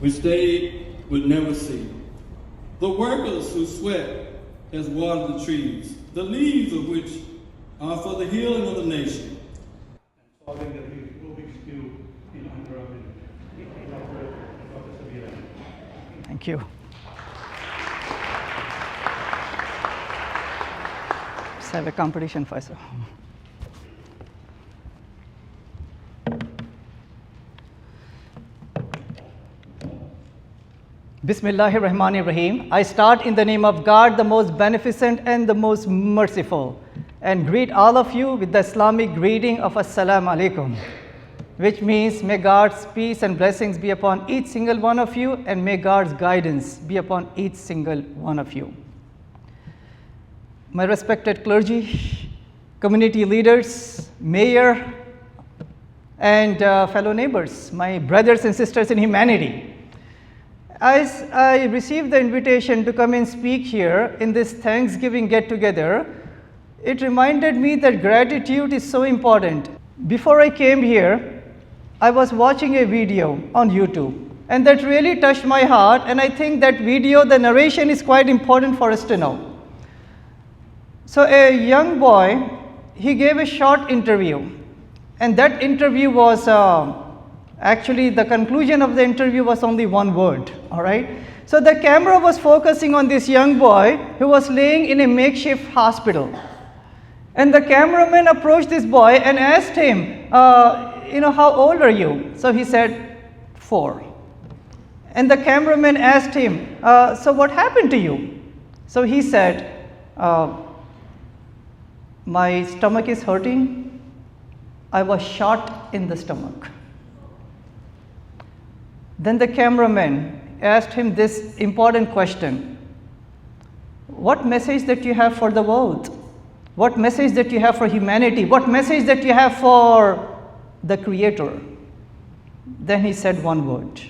which they would never see. The workers whose sweat has watered the trees, the leaves of which are for the healing of the nation. Solving the big stew in honor of Dr. Sabeel Ahmed. Thank you. Let's have a competition, Faisal. Bismillahir Rahmanir Rahim. I start in the name of God, the most beneficent and the most merciful, and greet all of you with the Islamic greeting of Assalamu Alaikum, which means may God's peace and blessings be upon each single one of you, and may God's guidance be upon each single one of you. My respected clergy, community leaders, mayor, and fellow neighbors, my brothers and sisters in humanity. As I received the invitation to come and speak here in this Thanksgiving get-together, it reminded me that gratitude is so important. Before I came here, I was watching a video on YouTube, and that really touched my heart, and I think that video, the narration is quite important for us to know. So a young boy, he gave a short interview, and that interview was actually, the conclusion of the interview was only one word, all right? So the camera was focusing on this young boy who was laying in a makeshift hospital. And the cameraman approached this boy and asked him, how old are you? So he said, 4. And the cameraman asked him, so what happened to you? So he said, my stomach is hurting. I was shot in the stomach. Then the cameraman asked him this important question: what message that you have for the world? What message that you have for humanity? What message that you have for the Creator? Then he said one word,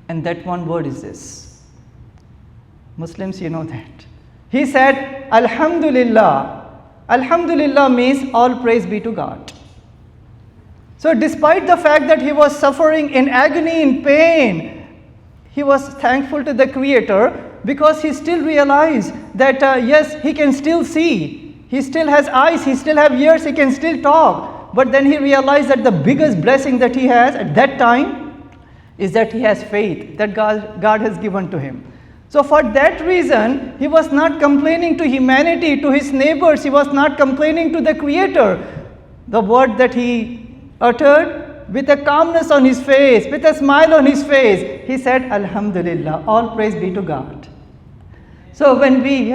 and that one word is this. Muslims, you know that. He said, Alhamdulillah. Alhamdulillah means all praise be to God. So despite the fact that he was suffering in agony, in pain, he was thankful to the Creator because he still realized that yes, he can still see, he still has eyes, he still has ears, he can still talk. But then he realized that the biggest blessing that he has at that time is that he has faith that God has given to him. So for that reason, he was not complaining to humanity, to his neighbors, he was not complaining to the Creator. The word that he uttered with a calmness on his face, with a smile on his face, he said, Alhamdulillah, all praise be to God. So when we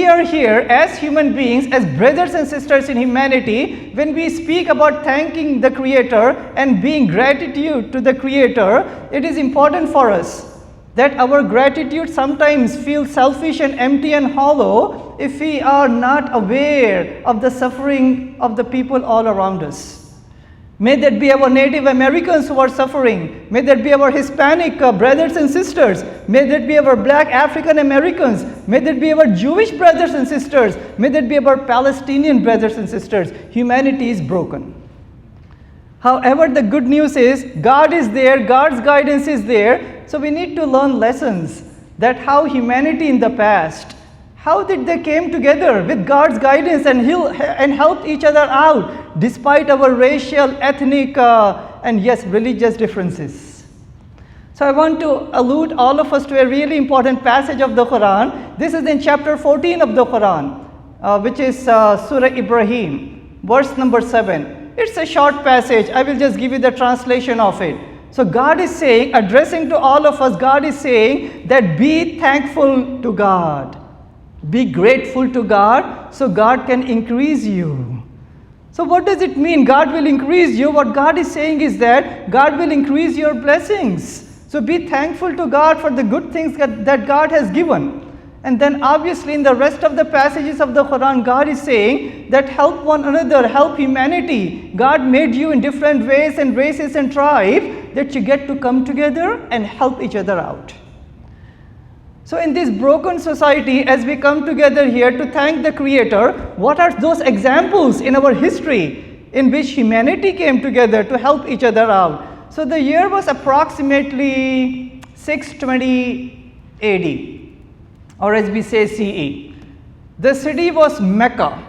are here as human beings, as brothers and sisters in humanity, when we speak about thanking the Creator and being gratitude to the Creator, it is important for us that our gratitude sometimes feels selfish and empty and hollow if we are not aware of the suffering of the people all around us. May that be our Native Americans who are suffering. May that be our Hispanic brothers and sisters. May that be our Black African Americans. May that be our Jewish brothers and sisters. May that be our Palestinian brothers and sisters. Humanity is broken. However, the good news is God is there, God's guidance is there. So we need to learn lessons that how humanity in the past, how did they came together with God's guidance and helped each other out despite our racial, ethnic, and yes, religious differences. So I want to allude all of us to a really important passage of the Quran. This is in chapter 14 of the Quran, which is Surah Ibrahim, verse number 7. It's a short passage. I will just give you the translation of it. So God is saying, addressing to all of us, God is saying that be thankful to God. Be grateful to God so God can increase you. So what does it mean? God will increase you. What God is saying is that God will increase your blessings. So be thankful to God for the good things that God has given. And then obviously in the rest of the passages of the Quran, God is saying that help one another, help humanity. God made you in different ways and races and tribes that you get to come together and help each other out. So in this broken society, as we come together here to thank the Creator, what are those examples in our history in which humanity came together to help each other out? So the year was approximately 620 AD, or as we say CE. The city was Mecca.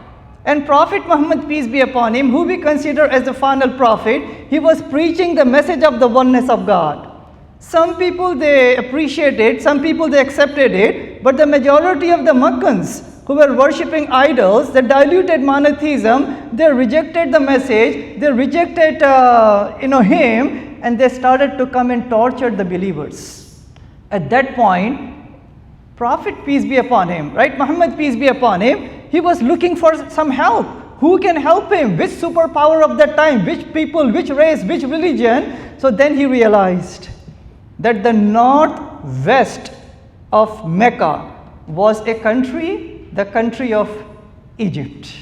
And Prophet Muhammad, peace be upon him, who we consider as the final prophet, he was preaching the message of the oneness of God. Some people they appreciated it, some people they accepted it, but the majority of the Meccans who were worshipping idols, the diluted monotheism, they rejected the message, they rejected him, and they started to come and torture the believers. At that point, Prophet, peace be upon him, right, Muhammad, peace be upon him, he was looking for some help. Who can help him? Which superpower of that time? Which people? Which race? Which religion? So then he realized that the northwest of Mecca was a country, the country of Egypt.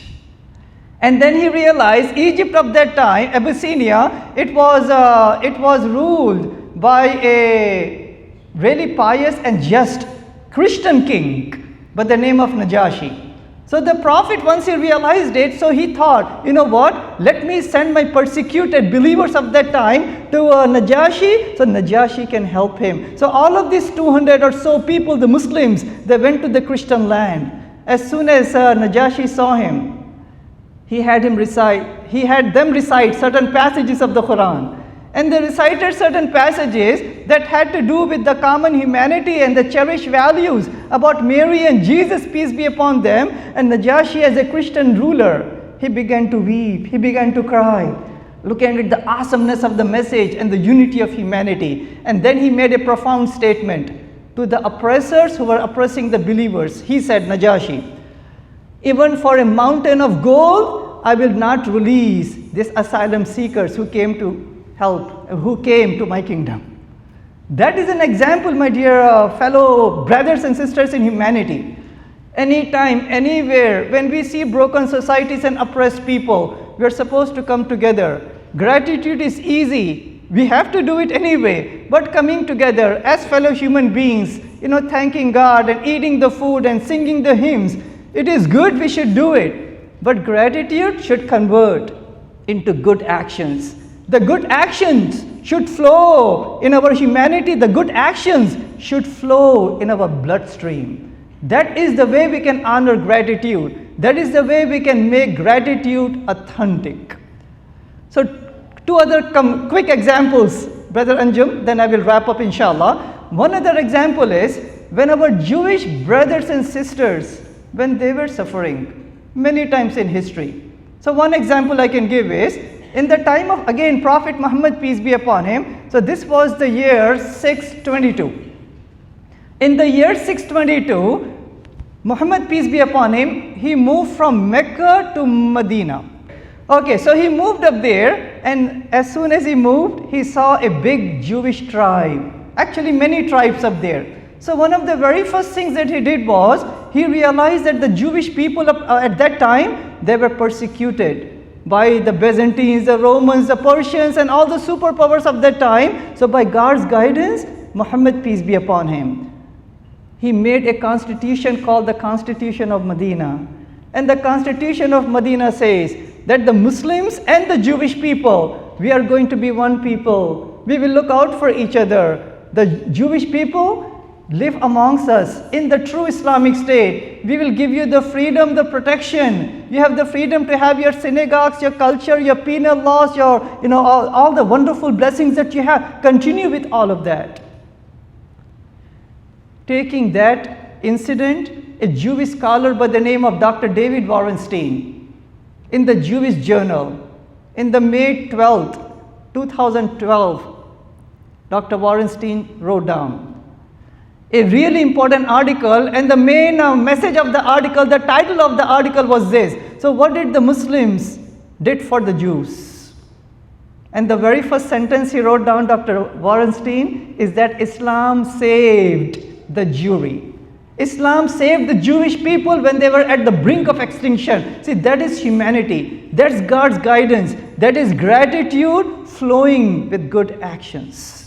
And then he realized Egypt of that time, Abyssinia, it was ruled by a really pious and just Christian king by the name of Najashi. So the Prophet, once he realized it, so he thought, you know what, let me send my persecuted believers of that time to Najashi, so Najashi can help him. So all of these 200 or so people, the Muslims, they went to the Christian land. As soon as Najashi saw him, he had them recite certain passages of the Quran. And they recited certain passages that had to do with the common humanity and the cherished values about Mary and Jesus, peace be upon them. And Najashi, as a Christian ruler, he began to weep, he began to cry, looking at the awesomeness of the message and the unity of humanity. And then he made a profound statement to the oppressors who were oppressing the believers. He said, Najashi, even for a mountain of gold, I will not release these asylum seekers who came to help, who came to my kingdom. That is an example, my dear fellow brothers and sisters in humanity. Anytime, anywhere, when we see broken societies and oppressed people, we are supposed to come together. Gratitude is easy. We have to do it anyway. But coming together as fellow human beings, thanking God and eating the food and singing the hymns, it is good, we should do it. But gratitude should convert into good actions. The good actions should flow in our humanity. The good actions should flow in our bloodstream. That is the way we can honor gratitude. That is the way we can make gratitude authentic. So, two other quick examples, Brother Anjum, then I will wrap up inshallah. One other example is when our Jewish brothers and sisters, when they were suffering many times in history. So, one example I can give is, in the time of, again, Prophet Muhammad, peace be upon him, so this was the year 622. In the year 622, Muhammad, peace be upon him, he moved from Mecca to Medina. Okay, so he moved up there, and as soon as he moved, he saw a big Jewish tribe. Actually, many tribes up there. So one of the very first things that he did was, he realized that the Jewish people at that time, they were persecuted by the Byzantines, the Romans, the Persians, and all the superpowers of that time. So by God's guidance, Muhammad, peace be upon him, he made a constitution called the Constitution of Medina. And the Constitution of Medina says that the Muslims and the Jewish people, we are going to be one people. We will look out for each other. The Jewish people live amongst us in the true Islamic state. We will give you the freedom, the protection. You have the freedom to have your synagogues, your culture, your penal laws, your, all the wonderful blessings that you have. Continue with all of that. Taking that incident, a Jewish scholar by the name of Dr. David Wallenstein, in the Jewish Journal, in the May 12th, 2012, Dr. Wallenstein wrote down a really important article, and the main message of the article, the title of the article was this. So what did the Muslims did for the Jews? And the very first sentence he wrote down, Dr. Wallenstein, is that Islam saved the Jewry. Islam saved the Jewish people when they were at the brink of extinction. See, that is humanity. That's God's guidance. That is gratitude flowing with good actions.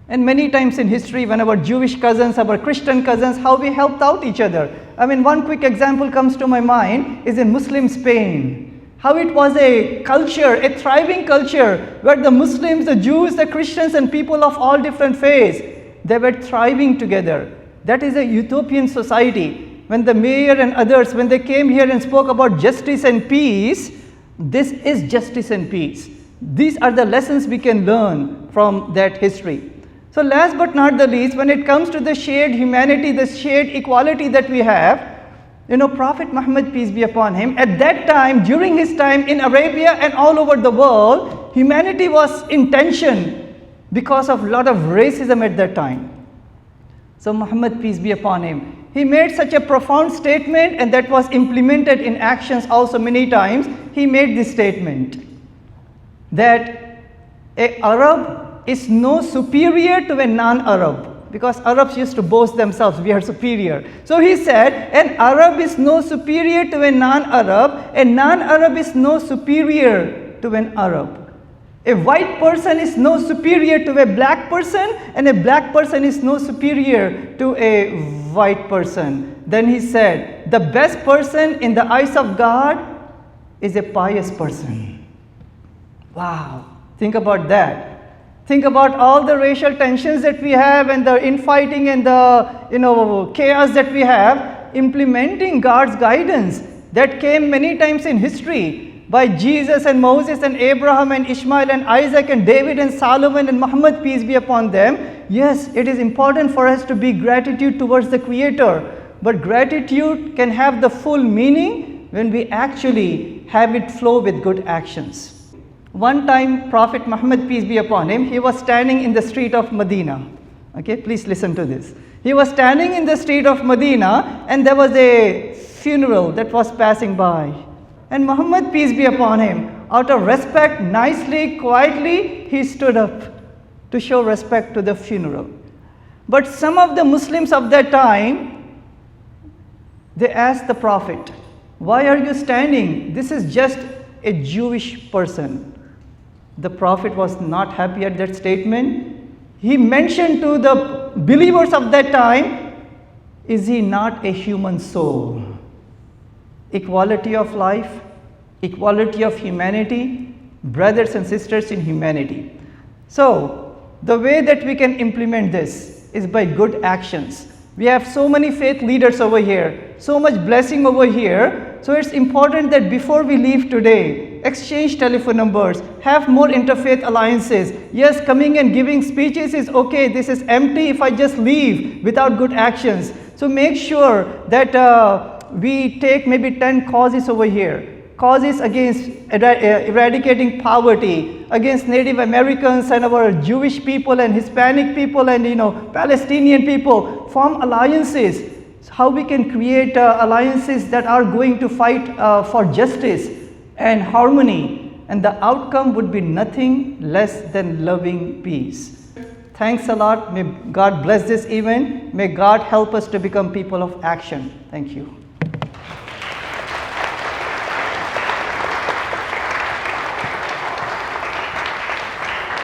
And many times in history, when our Jewish cousins, our Christian cousins, how we helped out each other. I mean, one quick example comes to my mind is in Muslim Spain. how it was a culture, a thriving culture, where the Muslims, the Jews, the Christians, and people of all different faiths, they were thriving together. That is a utopian society. When the mayor and others, when they came here and spoke about justice and peace, this is justice and peace. These are the lessons we can learn from that history. So last but not the least, when it comes to the shared humanity, the shared equality that we have, Prophet Muhammad, peace be upon him, at that time, during his time in Arabia and all over the world, humanity was in tension because of a lot of racism at that time. So Muhammad, peace be upon him, he made such a profound statement, and that was implemented in actions also many times. He made this statement that an Arab is no superior to a non-Arab, because Arabs used to boast themselves, we are superior. So he said, an Arab is no superior to a non-Arab is no superior to an Arab. A white person is no superior to a black person, and a black person is no superior to a white person. Then he said, the best person in the eyes of God is a pious person. Wow, think about that. Think about all the racial tensions that we have, and the infighting and the chaos that we have. Implementing God's guidance that came many times in history by Jesus and Moses and Abraham and Ishmael and Isaac and David and Solomon and Muhammad, peace be upon them. Yes, it is important for us to be gratitude towards the Creator, but gratitude can have the full meaning when we actually have it flow with good actions. One time, Prophet Muhammad, peace be upon him, he was standing in the street of Medina. Okay, please listen to this. He was standing in the street of Medina, and there was a funeral that was passing by. And Muhammad, peace be upon him, out of respect, nicely, quietly, he stood up to show respect to the funeral. But some of the Muslims of that time, they asked the Prophet, why are you standing? This is just a Jewish person. The Prophet was not happy at that statement. He mentioned to the believers of that time, is he not a human soul? Equality of life, equality of humanity, brothers and sisters in humanity. So, the way that we can implement this is by good actions. We have so many faith leaders over here, so much blessing over here. So it's important that before we leave today, exchange telephone numbers, have more interfaith alliances. Yes, coming and giving speeches is okay. This is empty if I just leave without good actions. So make sure that we take maybe 10 causes over here. Causes against eradicating poverty, against Native Americans and our Jewish people and Hispanic people and Palestinian people. Form alliances. How we can create alliances that are going to fight for justice and harmony, and the outcome would be nothing less than loving peace. Thanks a lot. May God bless this event. May God help us to become people of action. Thank you.